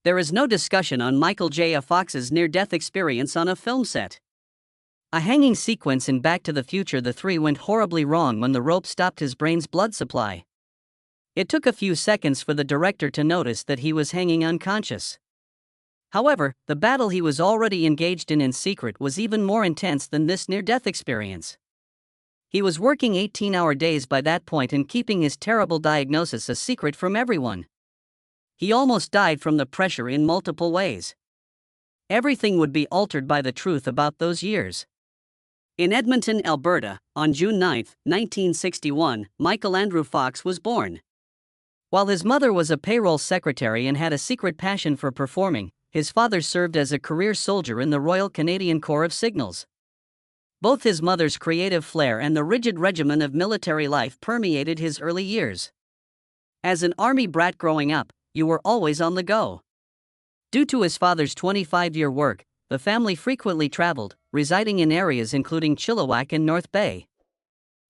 There is no discussion on Michael J. Fox's near-death experience on a film set. A hanging sequence in Back to the Future The 3 went horribly wrong when the rope stopped his brain's blood supply. It took a few seconds for the director to notice that he was hanging unconscious. However, the battle he was already engaged in secret was even more intense than this near-death experience. He was working 18-hour days by that point and keeping his terrible diagnosis a secret from everyone. He almost died from the pressure in multiple ways. Everything would be altered by the truth about those years. In Edmonton, Alberta, on June 9, 1961, Michael Andrew Fox was born. While his mother was a payroll secretary and had a secret passion for performing, his father served as a career soldier in the Royal Canadian Corps of Signals. Both his mother's creative flair and the rigid regimen of military life permeated his early years. As an army brat growing up, you were always on the go. Due to his father's 25-year work, the family frequently traveled, residing in areas including Chilliwack and North Bay.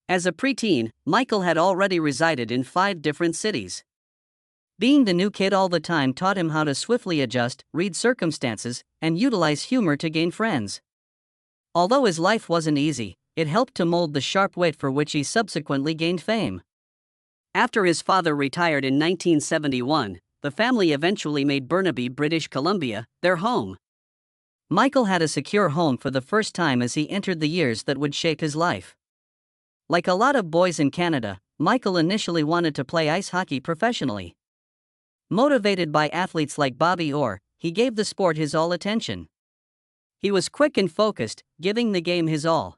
As a preteen, Michael had already resided in 5 different cities. Being the new kid all the time taught him how to swiftly adjust, read circumstances, and utilize humor to gain friends. Although his life wasn't easy, it helped to mold the sharp wit for which he subsequently gained fame. After his father retired in 1971, the family eventually made Burnaby, British Columbia, their home. Michael had a secure home for the first time as he entered the years that would shape his life. Like a lot of boys in Canada, Michael initially wanted to play ice hockey professionally. Motivated by athletes like Bobby Orr, he gave the sport his all attention. He was quick and focused, giving the game his all.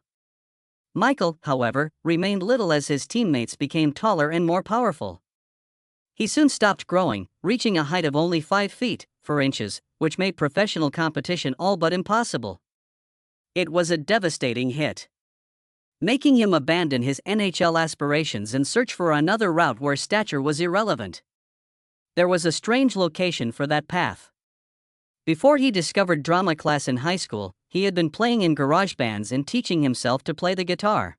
Michael, however, remained little as his teammates became taller and more powerful. He soon stopped growing, reaching a height of only 5 feet, 4 inches, which made professional competition all but impossible. It was a devastating hit, making him abandon his NHL aspirations and search for another route where stature was irrelevant. There was a strange location for that path. Before he discovered drama class in high school, he had been playing in garage bands and teaching himself to play the guitar.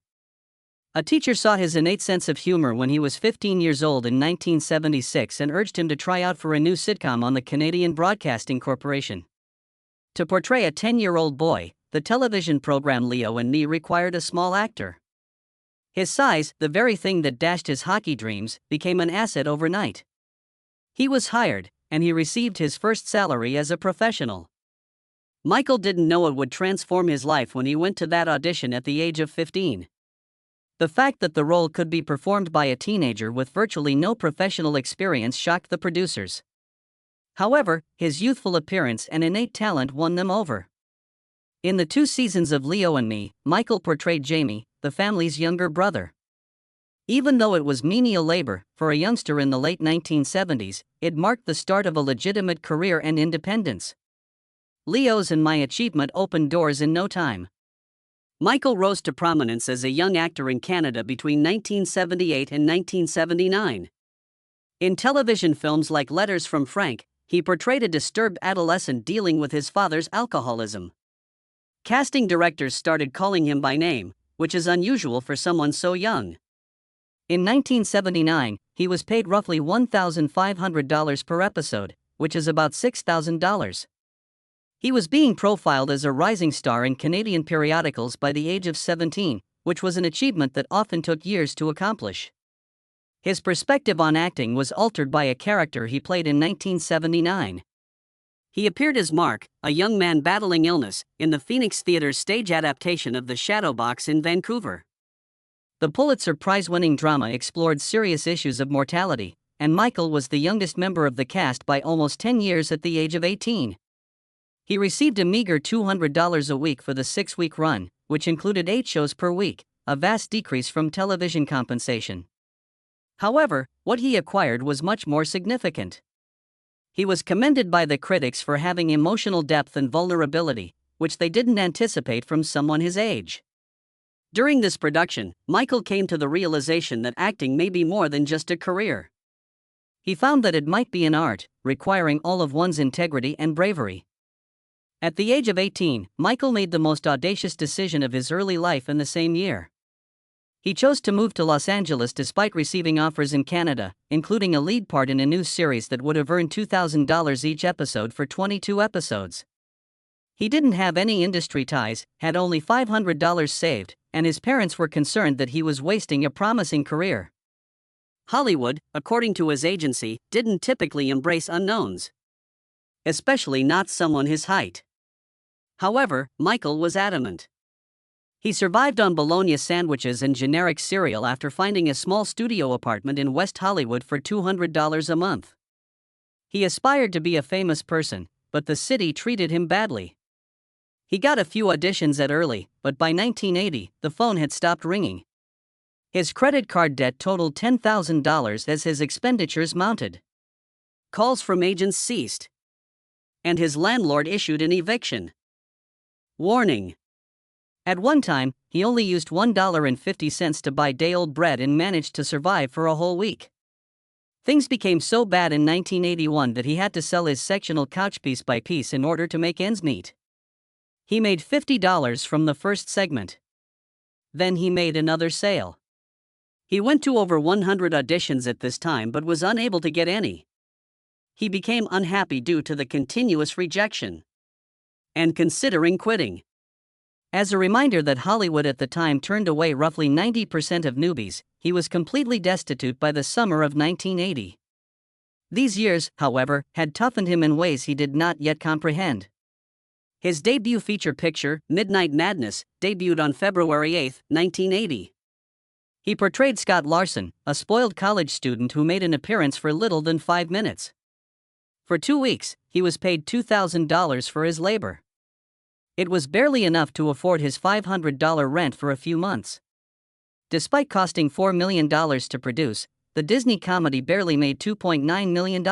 A teacher saw his innate sense of humor when he was 15 years old in 1976 and urged him to try out for a new sitcom on the Canadian Broadcasting Corporation. To portray a 10-year-old boy, the television program Leo and Me required a small actor. His size, the very thing that dashed his hockey dreams, became an asset overnight. He was hired, and he received his first salary as a professional. Michael didn't know it would transform his life when he went to that audition at the age of 15. The fact that the role could be performed by a teenager with virtually no professional experience shocked the producers. However, his youthful appearance and innate talent won them over. In the 2 seasons of Leo and Me, Michael portrayed Jamie, the family's younger brother. Even though it was menial labor, for a youngster in the late 1970s, it marked the start of a legitimate career and independence. Leo's and My achievement opened doors in no time. Michael rose to prominence as a young actor in Canada between 1978 and 1979. In television films like Letters from Frank, he portrayed a disturbed adolescent dealing with his father's alcoholism. Casting directors started calling him by name, which is unusual for someone so young. In 1979, he was paid roughly $1,500 per episode, which is about $6,000. He was being profiled as a rising star in Canadian periodicals by the age of 17, which was an achievement that often took years to accomplish. His perspective on acting was altered by a character he played in 1979. He appeared as Mark, a young man battling illness, in the Phoenix Theatre's stage adaptation of The Shadow Box in Vancouver. The Pulitzer Prize-winning drama explored serious issues of mortality, and Michael was the youngest member of the cast by almost 10 years at the age of 18. He received a meager $200 a week for the 6-week run, which included 8 shows per week, a vast decrease from television compensation. However, what he acquired was much more significant. He was commended by the critics for having emotional depth and vulnerability, which they didn't anticipate from someone his age. During this production, Michael came to the realization that acting may be more than just a career. He found that it might be an art, requiring all of one's integrity and bravery. At the age of 18, Michael made the most audacious decision of his early life in the same year. He chose to move to Los Angeles despite receiving offers in Canada, including a lead part in a new series that would have earned $2,000 each episode for 22 episodes. He didn't have any industry ties, had only $500 saved, and his parents were concerned that he was wasting a promising career. Hollywood, according to his agency, didn't typically embrace unknowns, especially not someone his height. However, Michael was adamant. He survived on bologna sandwiches and generic cereal after finding a small studio apartment in West Hollywood for $200 a month. He aspired to be a famous person, but the city treated him badly. He got a few auditions at early, but by 1980, the phone had stopped ringing. His credit card debt totaled $10,000 as his expenditures mounted. Calls from agents ceased, and his landlord issued an eviction warning. At one time, he only used $1.50 to buy day-old bread and managed to survive for a whole week. Things became so bad in 1981 that he had to sell his sectional couch piece by piece in order to make ends meet. He made $50 from the first segment. Then he made another sale. He went to over 100 auditions at this time but was unable to get any. He became unhappy due to the continuous rejection and considering quitting. As a reminder that Hollywood at the time turned away roughly 90% of newbies, he was completely destitute by the summer of 1980. These years, however, had toughened him in ways he did not yet comprehend. His debut feature picture, Midnight Madness, debuted on February 8, 1980. He portrayed Scott Larson, a spoiled college student who made an appearance for little than 5 minutes. For 2 weeks, he was paid $2,000 for his labor. It was barely enough to afford his $500 rent for a few months. Despite costing $4 million to produce, the Disney comedy barely made $2.9 million.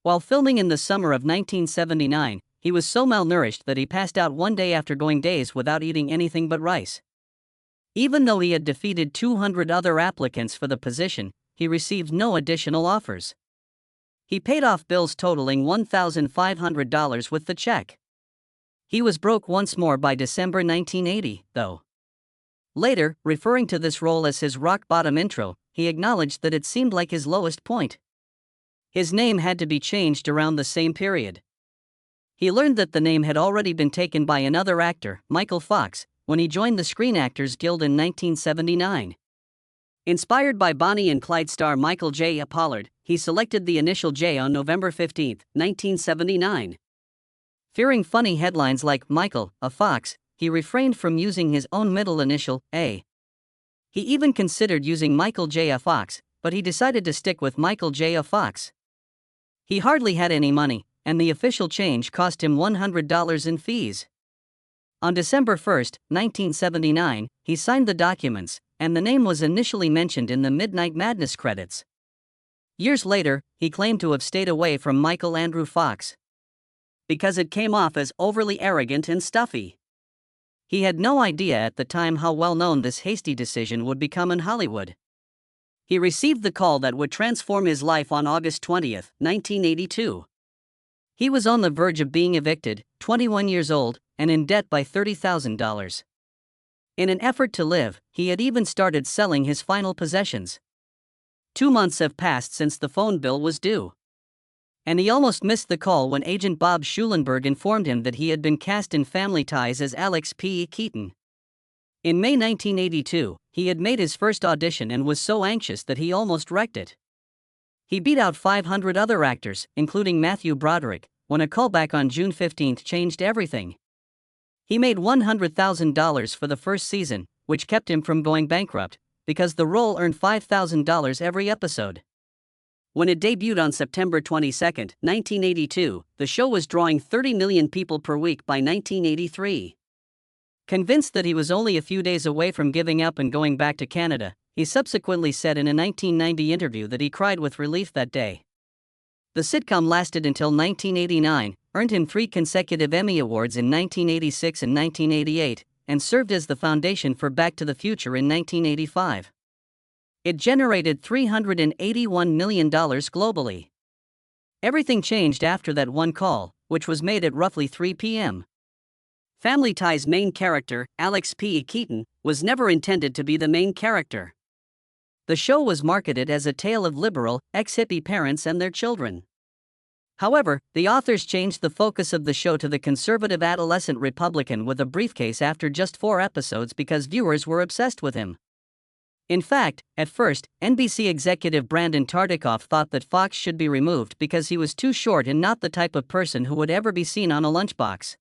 While filming in the summer of 1979, he was so malnourished that he passed out one day after going days without eating anything but rice. Even though he had defeated 200 other applicants for the position, he received no additional offers. He paid off bills totaling $1,500 with the check. He was broke once more by December 1980, though. Later, referring to this role as his rock-bottom intro, he acknowledged that it seemed like his lowest point. His name had to be changed around the same period. He learned that the name had already been taken by another actor, Michael Fox, when he joined the Screen Actors Guild in 1979. Inspired by Bonnie and Clyde star Michael J. Pollard, he selected the initial J on November 15, 1979. Fearing funny headlines like Michael, a Fox, he refrained from using his own middle initial, A. He even considered using Michael J. Fox, but he decided to stick with Michael J. Fox. He hardly had any money, and the official change cost him $100 in fees. On December 1, 1979, he signed the documents, and the name was initially mentioned in the Midnight Madness credits. Years later, he claimed to have stayed away from Michael Andrew Fox because it came off as overly arrogant and stuffy. He had no idea at the time how well known this hasty decision would become in Hollywood. He received the call that would transform his life on August 20, 1982. He was on the verge of being evicted, 21 years old, and in debt by $30,000. In an effort to live, he had even started selling his final possessions. 2 months have passed since the phone bill was due, and he almost missed the call when agent Bob Schulenberg informed him that he had been cast in Family Ties as Alex P. Keaton. In May 1982, he had made his first audition and was so anxious that he almost wrecked it. He beat out 500 other actors, including Matthew Broderick, when a callback on June 15 changed everything. He made $100,000 for the first season, which kept him from going bankrupt, because the role earned $5,000 every episode. When it debuted on September 22, 1982, the show was drawing 30 million people per week by 1983. Convinced that he was only a few days away from giving up and going back to Canada, he subsequently said in a 1990 interview that he cried with relief that day. The sitcom lasted until 1989, earned him 3 consecutive Emmy Awards in 1986 and 1988, and served as the foundation for Back to the Future in 1985. It generated $381 million globally. Everything changed after that one call, which was made at roughly 3 p.m. Family Tie's main character, Alex P. Keaton, was never intended to be the main character. The show was marketed as a tale of liberal, ex-hippie parents and their children. However, the authors changed the focus of the show to the conservative adolescent Republican with a briefcase after just 4 episodes because viewers were obsessed with him. In fact, at first, NBC executive Brandon Tartikoff thought that Fox should be removed because he was too short and not the type of person who would ever be seen on a lunchbox.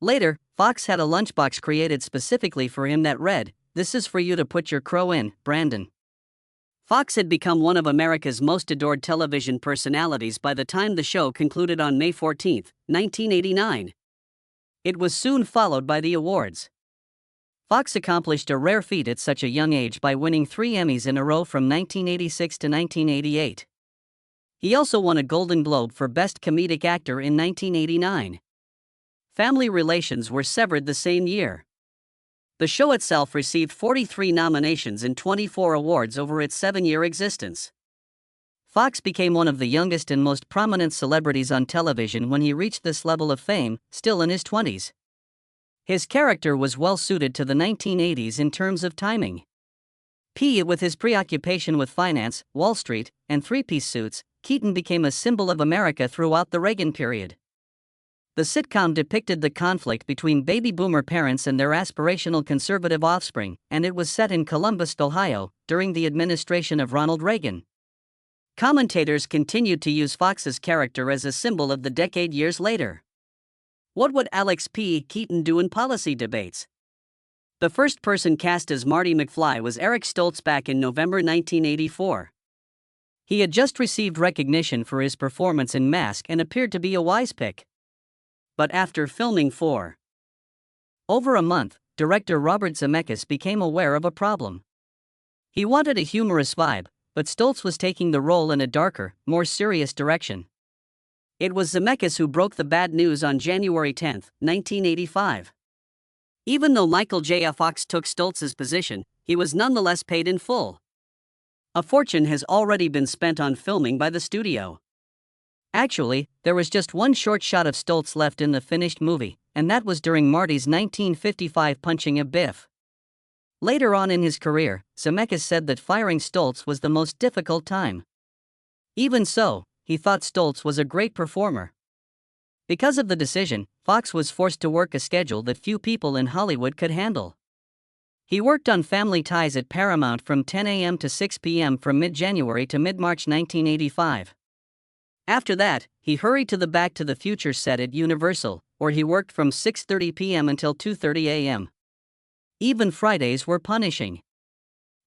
Later, Fox had a lunchbox created specifically for him that read, "This is for you to put your crow in, Brandon." Fox had become one of America's most adored television personalities by the time the show concluded on May 14, 1989. It was soon followed by the awards. Fox accomplished a rare feat at such a young age by winning 3 Emmys in a row from 1986 to 1988. He also won a Golden Globe for Best Comedic Actor in 1989. Family relations were severed the same year. The show itself received 43 nominations and 24 awards over its 7-year existence. Fox became one of the youngest and most prominent celebrities on television when he reached this level of fame, still in his 20s. His character was well suited to the 1980s in terms of timing. With his preoccupation with finance, Wall Street, and three-piece suits, Keaton became a symbol of America throughout the Reagan period. The sitcom depicted the conflict between baby boomer parents and their aspirational conservative offspring, and it was set in Columbus, Ohio, during the administration of Ronald Reagan. Commentators continued to use Fox's character as a symbol of the decade years later. What would Alex P. Keaton do in policy debates? The first person cast as Marty McFly was Eric Stoltz back in November 1984. He had just received recognition for his performance in Mask and appeared to be a wise pick. But after filming for over a month, director Robert Zemeckis became aware of a problem. He wanted a humorous vibe, but Stoltz was taking the role in a darker, more serious direction. It was Zemeckis who broke the bad news on January 10, 1985. Even though Michael J. Fox took Stoltz's position, he was nonetheless paid in full. A fortune has already been spent on filming by the studio. Actually, there was just one short shot of Stoltz left in the finished movie, and that was during Marty's 1955 punching of Biff. Later on in his career, Zemeckis said that firing Stoltz was the most difficult time. Even so, he thought Stoltz was a great performer. Because of the decision, Fox was forced to work a schedule that few people in Hollywood could handle. He worked on Family Ties at Paramount from 10 a.m. to 6 p.m. from mid-January to mid-March 1985. After that, he hurried to the Back to the Future set at Universal, where he worked from 6:30 p.m. until 2:30 a.m. Even Fridays were punishing.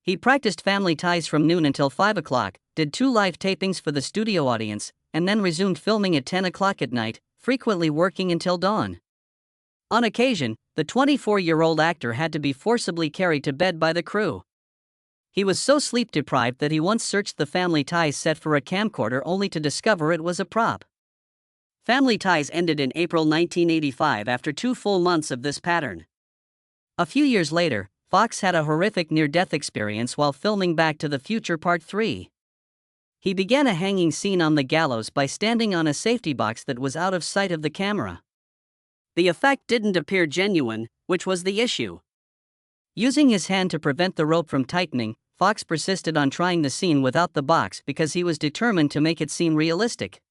He practiced Family Ties from noon until 5 o'clock, did 2 live tapings for the studio audience, and then resumed filming at 10 o'clock at night, frequently working until dawn. On occasion, the 24-year-old actor had to be forcibly carried to bed by the crew. He was so sleep-deprived that he once searched the Family Ties set for a camcorder only to discover it was a prop. Family Ties ended in April 1985 after 2 full months of this pattern. A few years later, Fox had a horrific near-death experience while filming Back to the Future Part 3. He began a hanging scene on the gallows by standing on a safety box that was out of sight of the camera. The effect didn't appear genuine, which was the issue. Using his hand to prevent the rope from tightening, Fox persisted on trying the scene without the box because he was determined to make it seem realistic.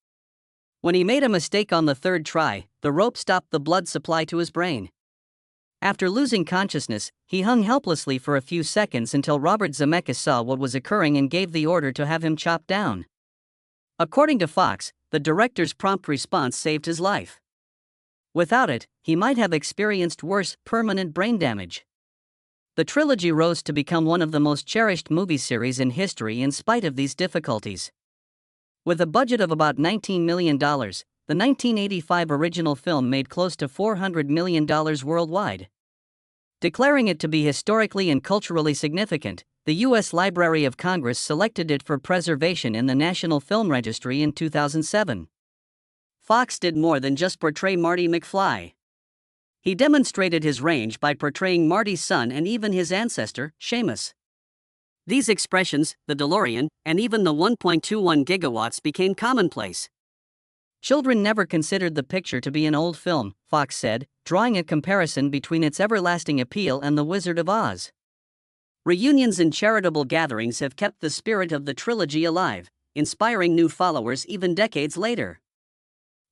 When he made a mistake on the 3rd try, the rope stopped the blood supply to his brain. After losing consciousness, he hung helplessly for a few seconds until Robert Zemeckis saw what was occurring and gave the order to have him chopped down. According to Fox, the director's prompt response saved his life. Without it, he might have experienced worse, permanent brain damage. The trilogy rose to become one of the most cherished movie series in history in spite of these difficulties. With a budget of about $19 million, the 1985 original film made close to $400 million worldwide. Declaring it to be historically and culturally significant, the U.S. Library of Congress selected it for preservation in the National Film Registry in 2007. Fox did more than just portray Marty McFly. He demonstrated his range by portraying Marty's son and even his ancestor, Seamus. These expressions, the DeLorean, and even the 1.21 gigawatts became commonplace. Children never considered the picture to be an old film, Fox said, drawing a comparison between its everlasting appeal and The Wizard of Oz. Reunions and charitable gatherings have kept the spirit of the trilogy alive, inspiring new followers even decades later.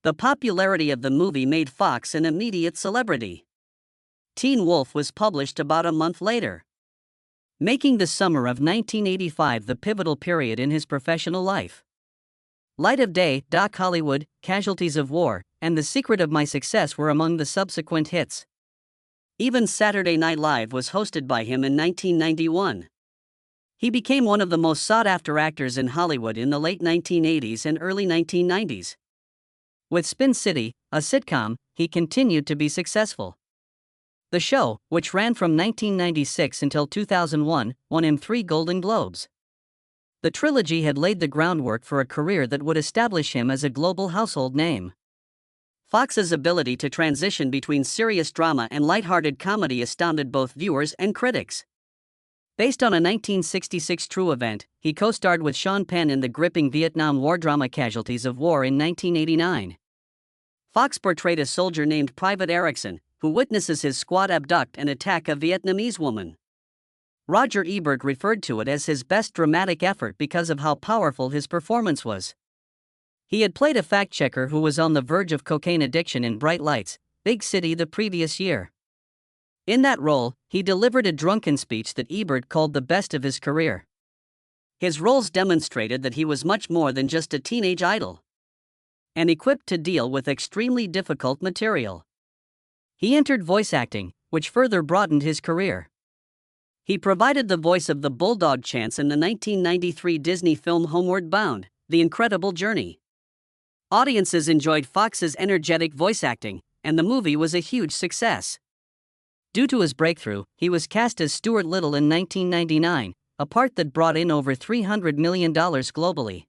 The popularity of the movie made Fox an immediate celebrity. Teen Wolf was published about a month later, making the summer of 1985 the pivotal period in his professional life. Light of Day, Doc Hollywood, Casualties of War, and The Secret of My Success were among the subsequent hits. Even Saturday Night Live was hosted by him in 1991. He became one of the most sought-after actors in Hollywood in the late 1980s and early 1990s. With Spin City, a sitcom, he continued to be successful. The show, which ran from 1996 until 2001, won him 3 Golden Globes. The trilogy had laid the groundwork for a career that would establish him as a global household name. Fox's ability to transition between serious drama and lighthearted comedy astounded both viewers and critics. Based on a 1966 true event, he co-starred with Sean Penn in the gripping Vietnam War drama Casualties of War in 1989. Fox portrayed a soldier named Private Erickson, who witnesses his squad abduct and attack a Vietnamese woman. Roger Ebert referred to it as his best dramatic effort because of how powerful his performance was. He had played a fact-checker who was on the verge of cocaine addiction in Bright Lights, Big City the previous year. In that role, he delivered a drunken speech that Ebert called the best of his career. His roles demonstrated that he was much more than just a teenage idol, and equipped to deal with extremely difficult material. He entered voice acting, which further broadened his career. He provided the voice of the Bulldog Chance in the 1993 Disney film Homeward Bound: The Incredible Journey. Audiences enjoyed Fox's energetic voice acting, and the movie was a huge success. Due to his breakthrough, he was cast as Stuart Little in 1999, a part that brought in over $300 million globally.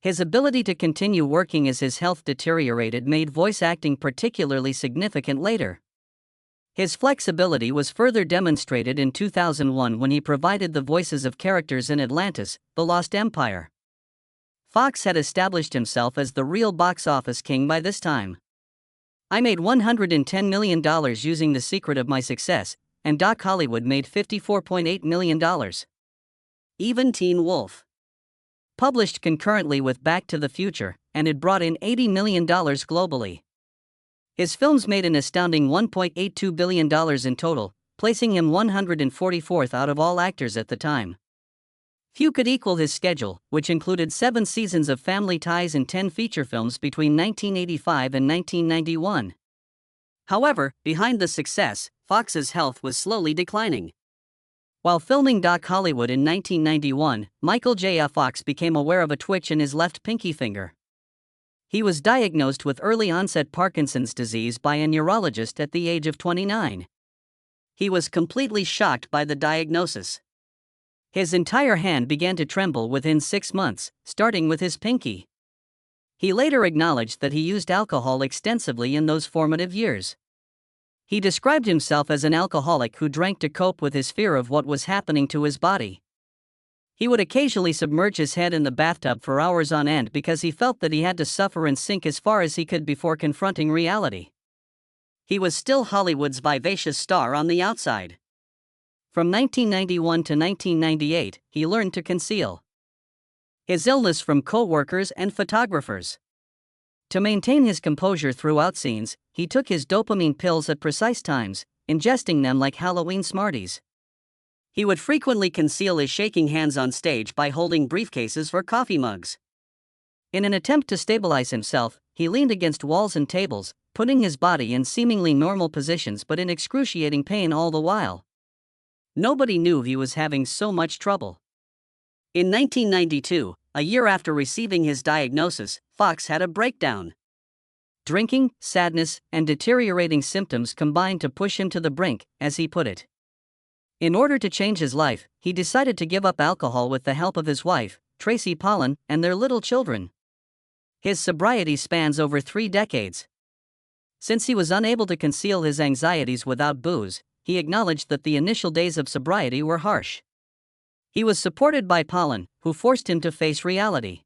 His ability to continue working as his health deteriorated made voice acting particularly significant later. His flexibility was further demonstrated in 2001 when he provided the voices of characters in Atlantis, The Lost Empire. Fox had established himself as the real box office king by this time. I made $110 million using The Secret of My Success, and Doc Hollywood made $54.8 million. Even Teen Wolf, published concurrently with Back to the Future, and it brought in $80 million globally. His films made an astounding $1.82 billion in total, placing him 144th out of all actors at the time. Few could equal his schedule, which included 7 seasons of Family Ties and 10 feature films between 1985 and 1991. However, behind the success, Fox's health was slowly declining. While filming Doc Hollywood in 1991, Michael J. Fox became aware of a twitch in his left pinky finger. He was diagnosed with early-onset Parkinson's disease by a neurologist at the age of 29. He was completely shocked by the diagnosis. His entire hand began to tremble within 6 months, starting with his pinky. He later acknowledged that he used alcohol extensively in those formative years. He described himself as an alcoholic who drank to cope with his fear of what was happening to his body. He would occasionally submerge his head in the bathtub for hours on end because he felt that he had to suffer and sink as far as he could before confronting reality. He was still Hollywood's vivacious star on the outside. From 1991 to 1998, he learned to conceal his illness from co-workers and photographers. To maintain his composure throughout scenes, he took his dopamine pills at precise times, ingesting them like Halloween Smarties. He would frequently conceal his shaking hands on stage by holding briefcases or coffee mugs. In an attempt to stabilize himself, he leaned against walls and tables, putting his body in seemingly normal positions but in excruciating pain all the while. Nobody knew he was having so much trouble. In 1992, a year after receiving his diagnosis, Fox had a breakdown. Drinking, sadness, and deteriorating symptoms combined to push him to the brink, as he put it. In order to change his life, he decided to give up alcohol with the help of his wife, Tracy Pollan, and their little children. His sobriety spans over 3 decades. Since he was unable to conceal his anxieties without booze, he acknowledged that the initial days of sobriety were harsh. He was supported by Pollan, who forced him to face reality.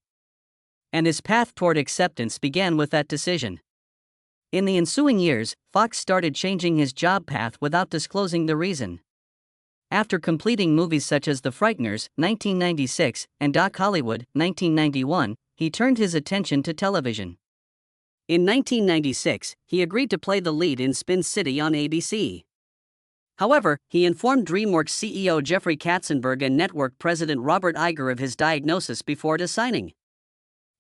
And his path toward acceptance began with that decision. In the ensuing years, Fox started changing his job path without disclosing the reason. After completing movies such as The Frighteners, 1996, and Doc Hollywood, 1991, he turned his attention to television. In 1996, he agreed to play the lead in Spin City on ABC. However, he informed DreamWorks CEO Jeffrey Katzenberg and network president Robert Iger of his diagnosis before deciding.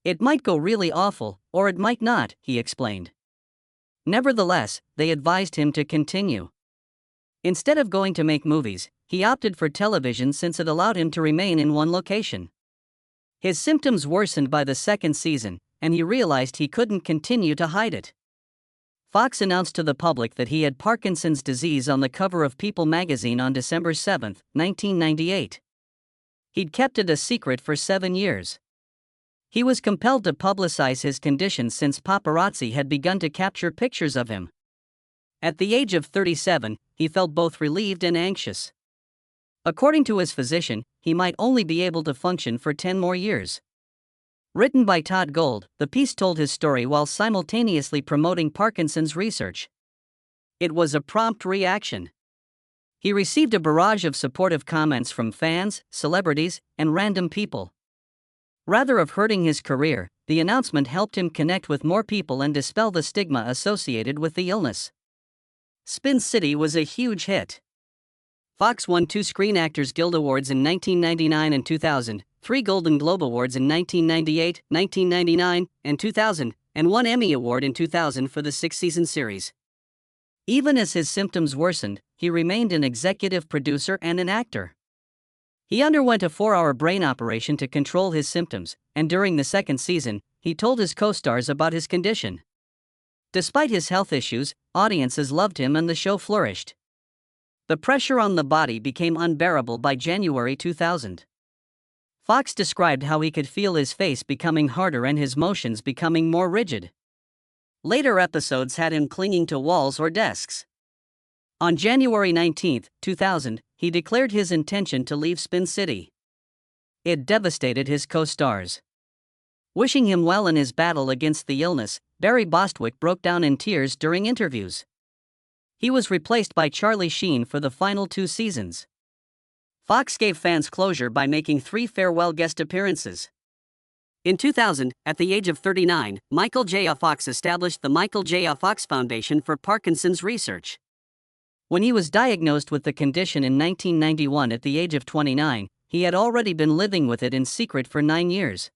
"It might go really awful, or it might not," he explained. Nevertheless, they advised him to continue. Instead of going to make movies, he opted for television since it allowed him to remain in one location. His symptoms worsened by the second season, and he realized he couldn't continue to hide it. Fox announced to the public that he had Parkinson's disease on the cover of People magazine on December 7, 1998. He'd kept it a secret for 7 years. He was compelled to publicize his condition since paparazzi had begun to capture pictures of him. At the age of 37, he felt both relieved and anxious. According to his physician, he might only be able to function for 10 more years. Written by Todd Gold, the piece told his story while simultaneously promoting Parkinson's research. It was a prompt reaction. He received a barrage of supportive comments from fans, celebrities, and random people. Rather than hurting his career, the announcement helped him connect with more people and dispel the stigma associated with the illness. Spin City was a huge hit. Fox won 2 Screen Actors Guild Awards in 1999 and 2000, 3 Golden Globe Awards in 1998, 1999, and 2000, and 1 Emmy Award in 2000 for the 6-season series. Even as his symptoms worsened, he remained an executive producer and an actor. He underwent a 4-hour brain operation to control his symptoms, and during the second season, he told his co-stars about his condition. Despite his health issues, audiences loved him and the show flourished. The pressure on the body became unbearable by January 2000. Fox described how he could feel his face becoming harder and his motions becoming more rigid. Later episodes had him clinging to walls or desks. On January 19, 2000, he declared his intention to leave Spin City. It devastated his co-stars. Wishing him well in his battle against the illness, Barry Bostwick broke down in tears during interviews. He was replaced by Charlie Sheen for the final 2 seasons. Fox gave fans closure by making 3 farewell guest appearances. In 2000, at the age of 39, Michael J. Fox established the Michael J. Fox Foundation for Parkinson's Research. When he was diagnosed with the condition in 1991 at the age of 29, he had already been living with it in secret for 9 years.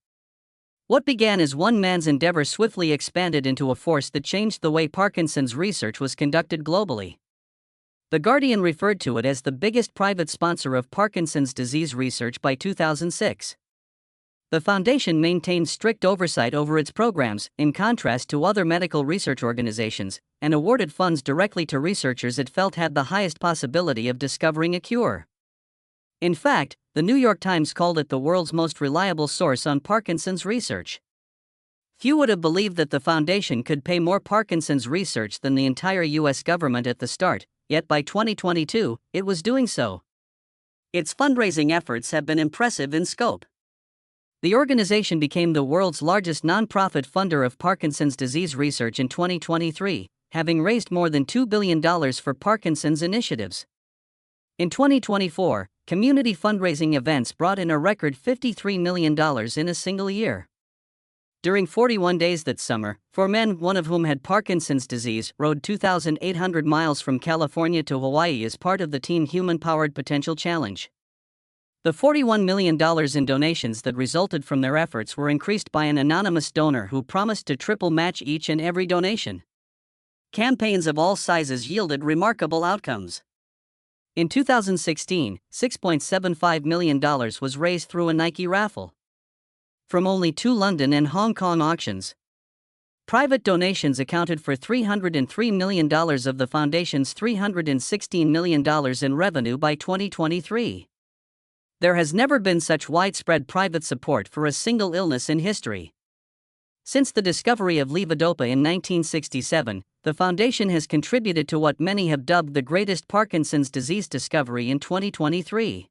What began as one man's endeavor swiftly expanded into a force that changed the way Parkinson's research was conducted globally. The Guardian referred to it as the biggest private sponsor of Parkinson's disease research by 2006. The foundation maintained strict oversight over its programs, in contrast to other medical research organizations, and awarded funds directly to researchers it felt had the highest possibility of discovering a cure. In fact, the New York Times called it the world's most reliable source on Parkinson's research. Few would have believed that the foundation could pay more Parkinson's research than the entire U.S. government at the start, yet by 2022, it was doing so. Its fundraising efforts have been impressive in scope. The organization became the world's largest nonprofit funder of Parkinson's disease research in 2023, having raised more than $2 billion for Parkinson's initiatives. In 2024, community fundraising events brought in a record $53 million in a single year. During 41 days that summer, 4 men, one of whom had Parkinson's disease, rode 2,800 miles from California to Hawaii as part of the Team Human Powered Potential Challenge. The $41 million in donations that resulted from their efforts were increased by an anonymous donor who promised to triple match each and every donation. Campaigns of all sizes yielded remarkable outcomes. In 2016, $6.75 million was raised through a Nike raffle from only 2 London and Hong Kong auctions. Private donations accounted for $303 million of the foundation's $316 million in revenue by 2023. There has never been such widespread private support for a single illness in history. Since the discovery of levodopa in 1967, the foundation has contributed to what many have dubbed the greatest Parkinson's disease discovery in 2023.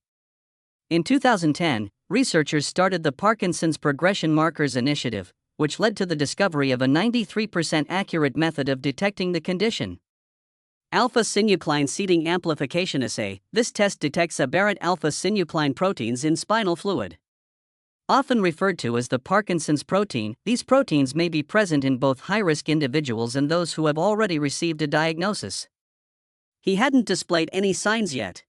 In 2010, researchers started the Parkinson's Progression Markers Initiative, which led to the discovery of a 93% accurate method of detecting the condition. Alpha-synuclein seeding amplification assay. This test detects aberrant alpha-synuclein proteins in spinal fluid. Often referred to as the Parkinson's protein, these proteins may be present in both high-risk individuals and those who have already received a diagnosis. He hadn't displayed any signs yet.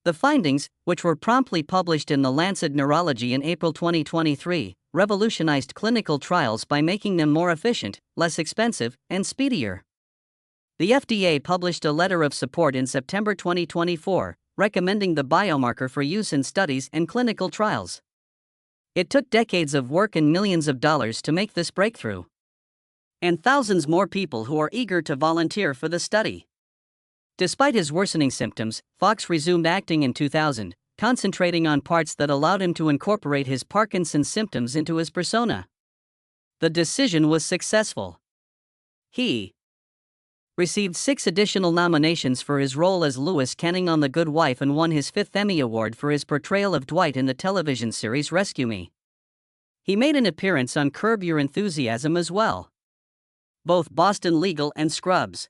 The findings, which were promptly published in The Lancet Neurology in April 2023, revolutionized clinical trials by making them more efficient, less expensive, and speedier. The FDA published a letter of support in September 2024, recommending the biomarker for use in studies and clinical trials. It took decades of work and millions of dollars to make this breakthrough. And thousands more people who are eager to volunteer for the study. Despite his worsening symptoms, Fox resumed acting in 2000, concentrating on parts that allowed him to incorporate his Parkinson's symptoms into his persona. The decision was successful. He received 6 additional nominations for his role as Lewis Canning on The Good Wife and won his 5th Emmy Award for his portrayal of Dwight in the television series Rescue Me. He made an appearance on Curb Your Enthusiasm as well. Both Boston Legal and Scrubs.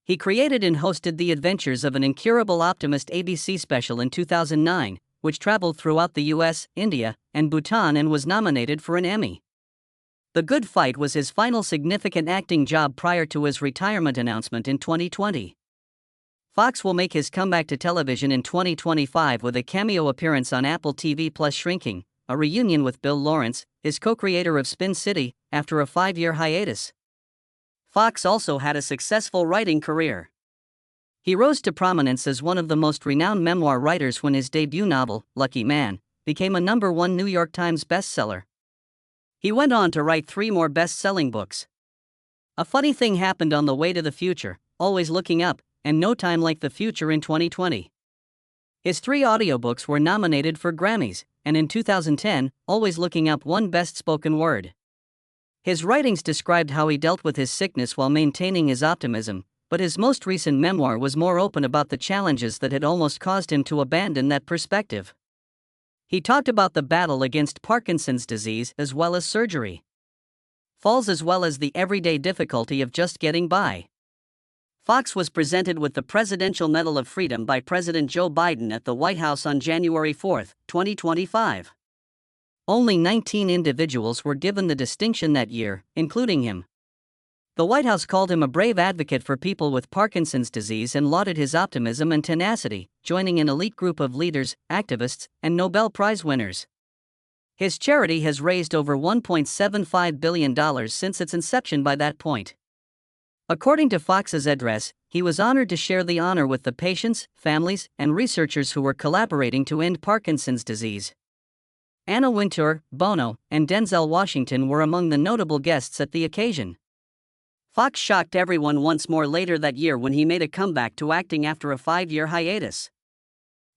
He created and hosted The Adventures of an Incurable Optimist ABC special in 2009, which traveled throughout the US, India, and Bhutan and was nominated for an Emmy. The Good Fight was his final significant acting job prior to his retirement announcement in 2020. Fox will make his comeback to television in 2025 with a cameo appearance on Apple TV Plus Shrinking, a reunion with Bill Lawrence, his co-creator of Spin City, after a 5-year hiatus. Fox also had a successful writing career. He rose to prominence as one of the most renowned memoir writers when his debut novel, Lucky Man, became a #1 New York Times bestseller. He went on to write 3 more best-selling books. A Funny Thing Happened on the Way to the Future, Always Looking Up, and No Time Like the Future in 2020. His 3 audiobooks were nominated for Grammys, and in 2010, Always Looking Up won Best Spoken Word. His writings described how he dealt with his sickness while maintaining his optimism, but his most recent memoir was more open about the challenges that had almost caused him to abandon that perspective. He talked about the battle against Parkinson's disease as well as surgery, falls as well as the everyday difficulty of just getting by. Fox was presented with the Presidential Medal of Freedom by President Joe Biden at the White House on January 4, 2025. Only 19 individuals were given the distinction that year, including him. The White House called him a brave advocate for people with Parkinson's disease and lauded his optimism and tenacity, joining an elite group of leaders, activists, and Nobel Prize winners. His charity has raised over $1.75 billion since its inception by that point. According to Fox's address, he was honored to share the honor with the patients, families, and researchers who were collaborating to end Parkinson's disease. Anna Wintour, Bono, and Denzel Washington were among the notable guests at the occasion. Fox shocked everyone once more later that year when he made a comeback to acting after a 5-year hiatus.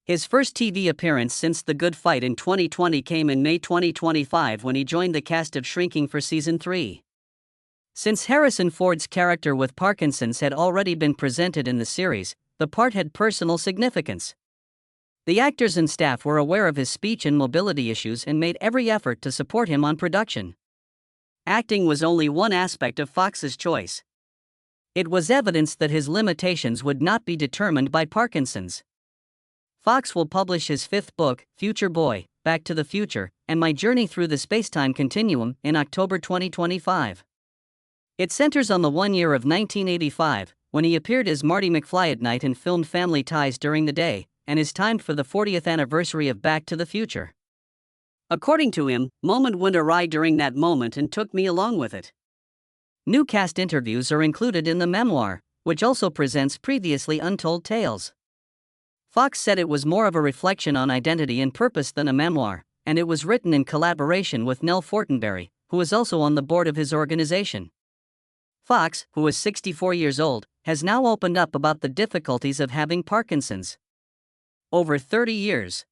His first TV appearance since The Good Fight in 2020 came in May 2025 when he joined the cast of Shrinking for Season 3. Since Harrison Ford's character with Parkinson's had already been presented in the series, the part had personal significance. The actors and staff were aware of his speech and mobility issues and made every effort to support him on production. Acting was only one aspect of Fox's choice. It was evidence that his limitations would not be determined by Parkinson's. Fox will publish his 5th book, Future Boy, Back to the Future, and My Journey Through the Spacetime Continuum, in October 2025. It centers on the 1 year of 1985, when he appeared as Marty McFly at night and filmed Family Ties during the day, and is timed for the 40th anniversary of Back to the Future. According to him, moment went awry during that moment and took me along with it. New cast interviews are included in the memoir, which also presents previously untold tales. Fox said it was more of a reflection on identity and purpose than a memoir, and it was written in collaboration with Nell Fortenberry, who is also on the board of his organization. Fox, who is 64 years old, has now opened up about the difficulties of having Parkinson's. Over 30 years.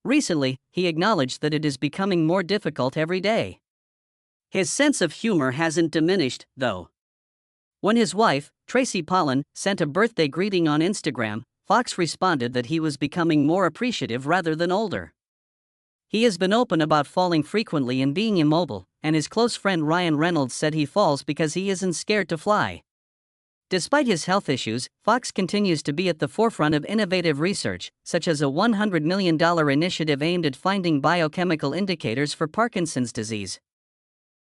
Recently, he acknowledged that it is becoming more difficult every day. His sense of humor hasn't diminished, though. When his wife, Tracy Pollan, sent a birthday greeting on Instagram, Fox responded that he was becoming more appreciative rather than older. He has been open about falling frequently and being immobile, and his close friend Ryan Reynolds said he falls because he isn't scared to fly. Despite his health issues, Fox continues to be at the forefront of innovative research, such as a $100 million initiative aimed at finding biochemical indicators for Parkinson's disease.